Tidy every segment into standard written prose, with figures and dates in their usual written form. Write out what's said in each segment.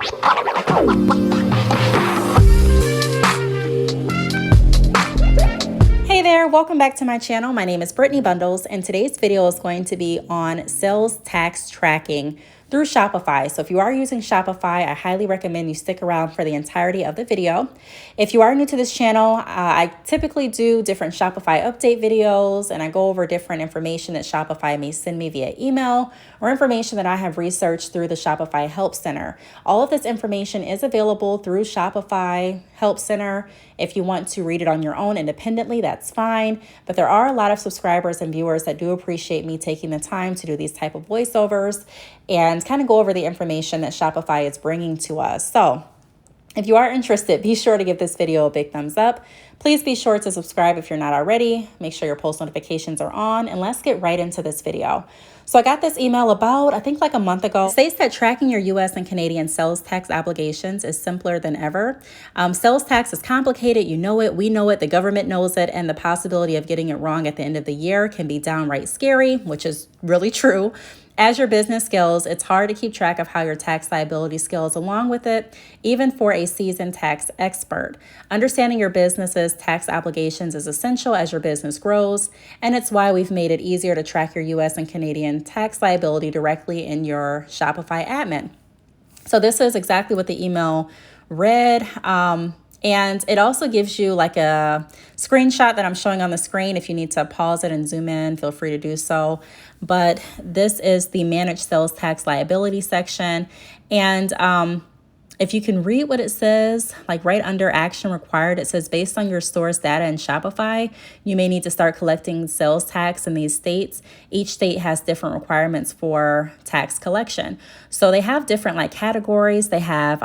Hey there, welcome back to my channel. My name is Brittney Bundles, and today's video is going to be on sales tax tracking through Shopify. So if you are using Shopify, I highly recommend you stick around for the entirety of the video. If you are new to this channel, I typically do different Shopify update videos, and I go over different information that Shopify may send me via email or information that I have researched through the Shopify Help Center. All of this information is available through Shopify Help Center. If you want to read it on your own independently, that's fine. But there are a lot of subscribers and viewers that do appreciate me taking the time to do these type of voiceovers and kind of go over the information that Shopify is bringing to us. So if you are interested, be sure to give this video a big thumbs up. Please be sure to subscribe if you're not already. Make sure your post notifications are on, and let's get right into this video. So I got this email about, I think like a month ago. It states that tracking your US and Canadian sales tax obligations is simpler than ever. Sales tax is complicated. You know it, we know it, the government knows it, and the possibility of getting it wrong at the end of the year can be downright scary, which is really true. As your business scales, it's hard to keep track of how your tax liability scales along with it, even for a seasoned tax expert. Understanding your business's tax obligations is essential as your business grows, and it's why we've made it easier to track your US and Canadian tax liability directly in your Shopify admin. So this is exactly what the email read. And it also gives you like a screenshot that I'm showing on the screen. If you need to pause it and zoom in, feel free to do so. But this is the Manage Sales Tax Liability section. And if you can read what it says, like right under Action Required, it says based on your store's data in Shopify, you may need to start collecting sales tax in these states. Each state has different requirements for tax collection. So they have different like categories. They have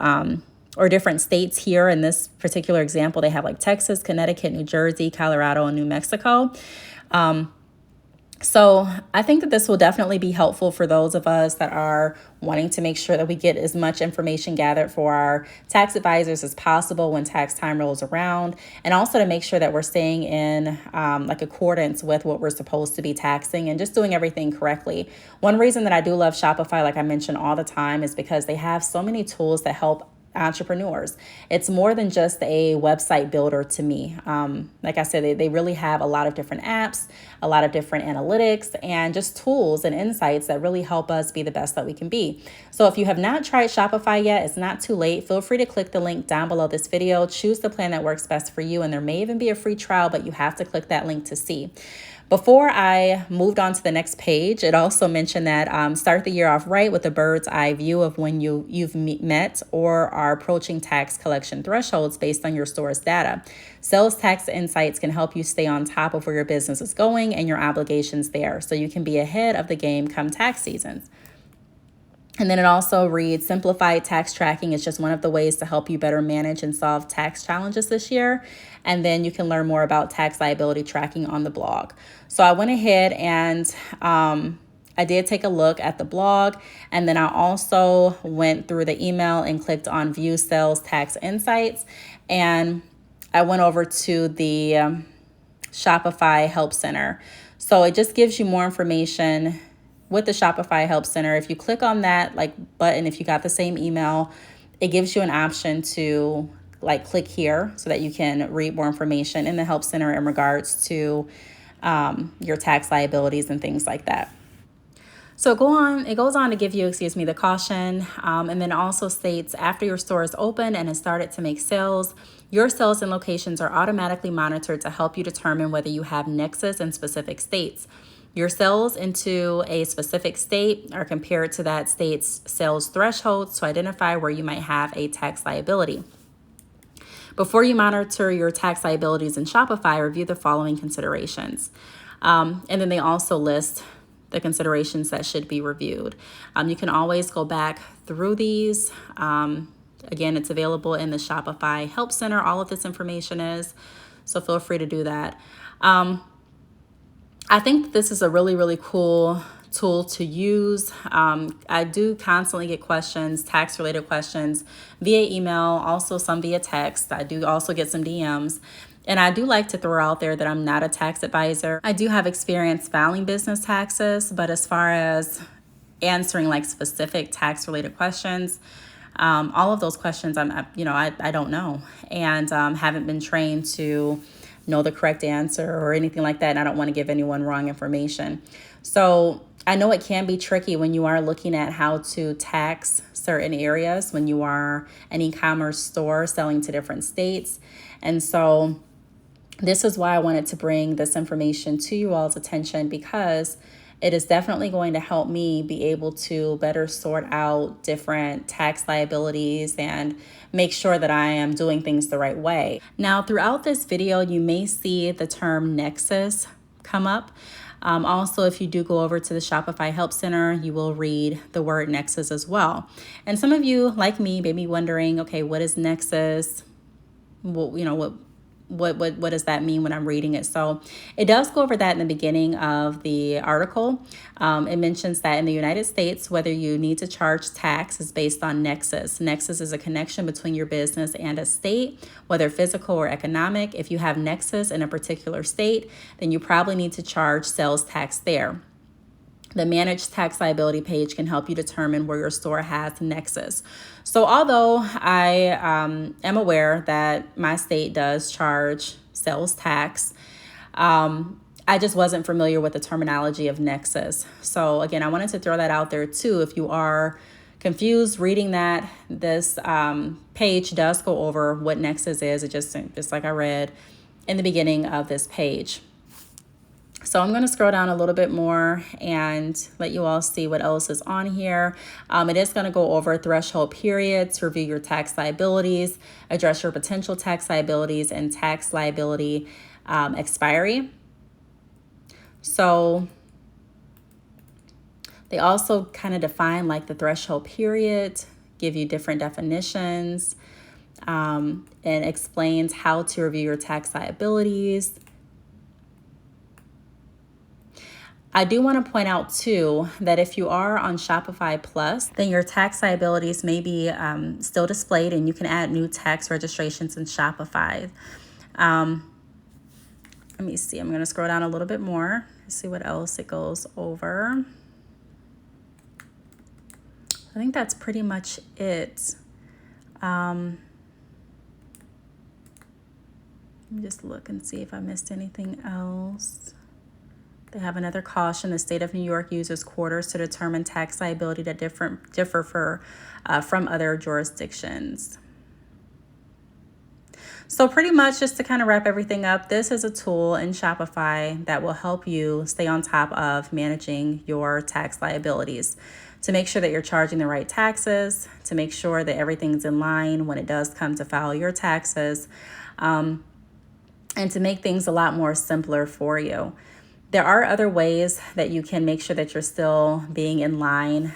or different states here. In this particular example, they have like Texas, Connecticut, New Jersey, Colorado, and New Mexico. So I think that this will definitely be helpful for those of us that are wanting to make sure that we get as much information gathered for our tax advisors as possible when tax time rolls around, and also to make sure that we're staying in like accordance with what we're supposed to be taxing and just doing everything correctly. One reason that I do love Shopify, like I mention all the time, is because they have so many tools that help entrepreneurs. It's more than just a website builder to me. Like I said, they really have a lot of different apps, a lot of different analytics, and just tools and insights that really help us be the best that we can be. So if you have not tried Shopify yet, it's not too late. Feel free to click the link down below this video. Choose the plan that works best for you, and there may even be a free trial, but you have to click that link to see. Before I moved on to the next page, it also mentioned that start the year off right with a bird's eye view of when you've met or are approaching tax collection thresholds based on your store's data. Sales tax insights can help you stay on top of where your business is going and your obligations there, so you can be ahead of the game come tax seasons. And then it also reads, simplified tax tracking is just one of the ways to help you better manage and solve tax challenges this year. And then you can learn more about tax liability tracking on the blog. So I went ahead and I did take a look at the blog, and then I also went through the email and clicked on View Sales Tax Insights. And I went over to the Shopify Help Center. So it just gives you more information with the Shopify Help Center. If you click on that like button, if you got the same email, it gives you an option to like click here so that you can read more information in the Help Center in regards to your tax liabilities and things like that. So it goes on to give you, the caution, and then also states after your store is open and has started to make sales, your sales and locations are automatically monitored to help you determine whether you have nexus in specific states. Your sales into a specific state are compared to that state's sales thresholds to identify where you might have a tax liability. Before you monitor your tax liabilities in Shopify, review the following considerations. And then they also list the considerations that should be reviewed. You can always go back through these. Again, it's available in the Shopify Help Center. All of this information is, so feel free to do that. I think this is a really, really cool tool to use. I do constantly get questions, tax-related questions via email, also some via text. I do also get some DMs. And I do like to throw out there that I'm not a tax advisor. I do have experience filing business taxes, but as far as answering like specific tax-related questions, All of those questions, I don't know, and haven't been trained to know the correct answer or anything like that. And I don't want to give anyone wrong information. So I know it can be tricky when you are looking at how to tax certain areas, when you are an e-commerce store selling to different states. And so this is why I wanted to bring this information to you all's attention, because it is definitely going to help me be able to better sort out different tax liabilities and make sure that I am doing things the right way. Now, throughout this video, you may see the term Nexus come up. Also, if you do go over to the Shopify Help Center, you will read the word Nexus as well. And some of you, like me, may be wondering, okay, what is Nexus? Well, what does that mean when I'm reading it? So it does go over that in the beginning of the article. It mentions that in the United States, whether you need to charge tax is based on nexus. Nexus is a connection between your business and a state, whether physical or economic. If you have nexus in a particular state, then you probably need to charge sales tax there. The Managed Tax Liability page can help you determine where your store has nexus. So although I am aware that my state does charge sales tax, I just wasn't familiar with the terminology of nexus. So again, I wanted to throw that out there too. If you are confused reading that, this page does go over what nexus is. It just like I read in the beginning of this page. So I'm going to scroll down a little bit more and let you all see what else is on here. It is going to go over threshold periods, review your tax liabilities, address your potential tax liabilities, and tax liability expiry. So they also kind of define like the threshold period, give you different definitions, and explains how to review your tax liabilities. I do want to point out too that if you are on Shopify Plus, then your tax liabilities may be still displayed, and you can add new tax registrations in Shopify. Let me see, I'm going to scroll down a little bit more, see what else it goes over. I think that's pretty much it. Let me just look and see if I missed anything else. They have another caution. The state of New York uses quarters to determine tax liability that differ from other jurisdictions. So pretty much just to kind of wrap everything up, this is a tool in Shopify that will help you stay on top of managing your tax liabilities, to make sure that you're charging the right taxes, to make sure that everything's in line when it does come to file your taxes, and to make things a lot more simpler for you. There are other ways that you can make sure that you're still being in line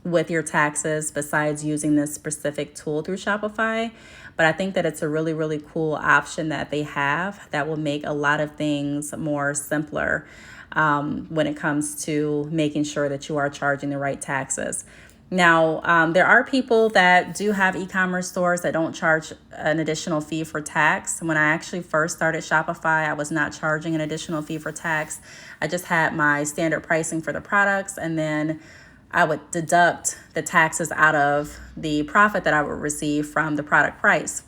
with your taxes besides using this specific tool through Shopify. But I think that it's a really, really cool option that they have that will make a lot of things more simpler when it comes to making sure that you are charging the right taxes. Now, there are people that do have e-commerce stores that don't charge an additional fee for tax. When I actually first started Shopify, I was not charging an additional fee for tax. I just had my standard pricing for the products, and then I would deduct the taxes out of the profit that I would receive from the product price.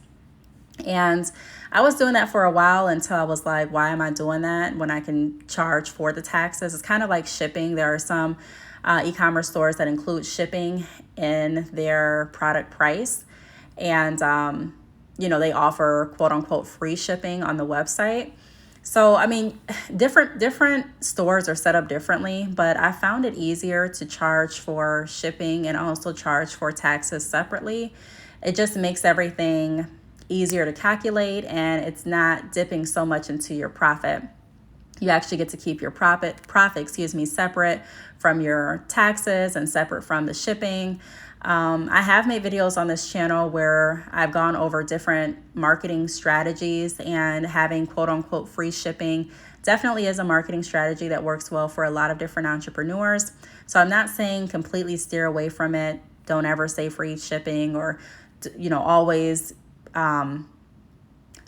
And I was doing that for a while until I was like, why am I doing that when I can charge for the taxes? It's kind of like shipping. There are some e-commerce stores that include shipping in their product price. And, they offer quote unquote free shipping on the website. So, I mean, different stores are set up differently, but I found it easier to charge for shipping and also charge for taxes separately. It just makes everything easier to calculate, and it's not dipping so much into your profit. You actually get to keep your profit, separate from your taxes and separate from the shipping. I have made videos on this channel where I've gone over different marketing strategies, and having quote unquote free shipping definitely is a marketing strategy that works well for a lot of different entrepreneurs. So I'm not saying completely steer away from it. Don't ever say free shipping, or, always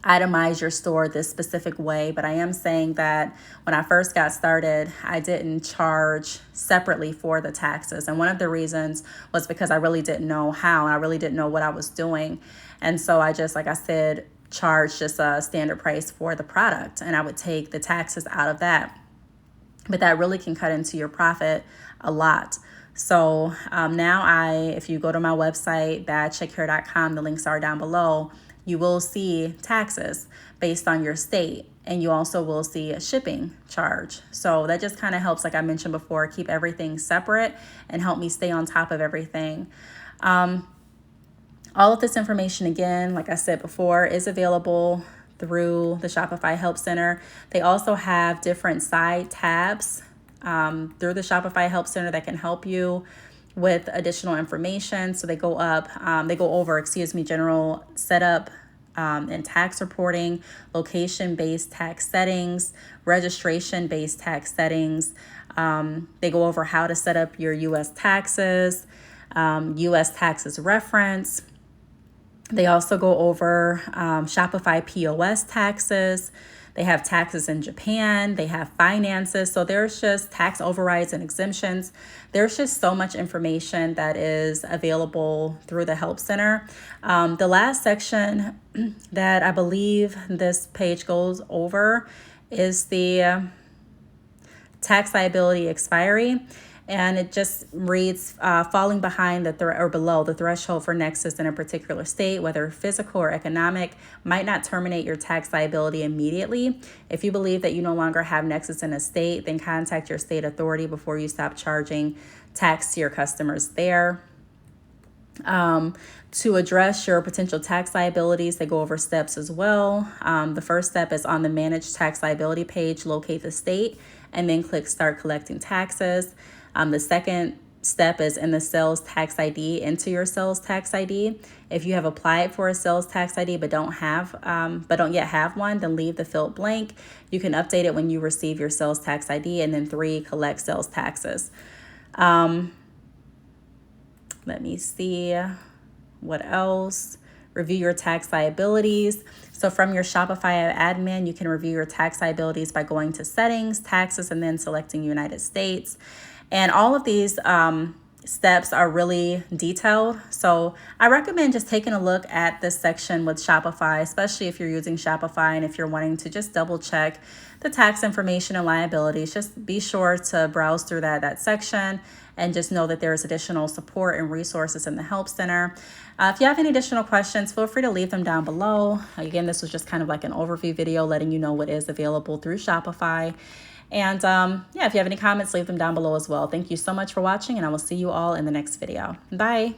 itemize your store this specific way, but I am saying that when I first got started, I didn't charge separately for the taxes. And one of the reasons was because I really didn't know how, and I really didn't know what I was doing. And so I just, like I said, charged just a standard price for the product, and I would take the taxes out of that. But that really can cut into your profit a lot. So now if you go to my website, badcheckhair.com, the links are down below, you will see taxes based on your state, and you also will see a shipping charge. So that just kind of helps, like I mentioned before, keep everything separate and help me stay on top of everything. All of this information, again, like I said before, is available through the Shopify Help Center. They also have different side tabs through the Shopify Help Center that can help you with additional information. So they go over general setup and tax reporting, location-based tax settings, registration-based tax settings. They go over how to set up your U.S. taxes, U.S. taxes reference. They also go over Shopify POS taxes. They have taxes in Japan. They have finances. So there's just tax overrides and exemptions. There's just so much information that is available through the Help Center. The last section that I believe this page goes over is the tax liability expiry. And it just reads, falling behind or below the threshold for nexus in a particular state, whether physical or economic, might not terminate your tax liability immediately. If you believe that you no longer have nexus in a state, then contact your state authority before you stop charging tax to your customers there. To address your potential tax liabilities, they go over steps as well. The first step is on the Manage Tax Liability page, locate the state, and then click Start Collecting Taxes. The second step is in the sales tax ID, enter your sales tax ID. If you have applied for a sales tax ID but don't yet have one, then leave the field blank. You can update it when you receive your sales tax ID. And then 3, collect sales taxes. Let me see what else. Review your tax liabilities. So from your Shopify admin, you can review your tax liabilities by going to settings, taxes, and then selecting United States. And all of these steps are really detailed. So I recommend just taking a look at this section with Shopify, especially if you're using Shopify and if you're wanting to just double check the tax information and liabilities. Just be sure to browse through that section and just know that there's additional support and resources in the Help Center. If you have any additional questions, feel free to leave them down below. Again, this was just kind of like an overview video letting you know what is available through Shopify. And if you have any comments, leave them down below as well. Thank you so much for watching, and I will see you all in the next video. Bye.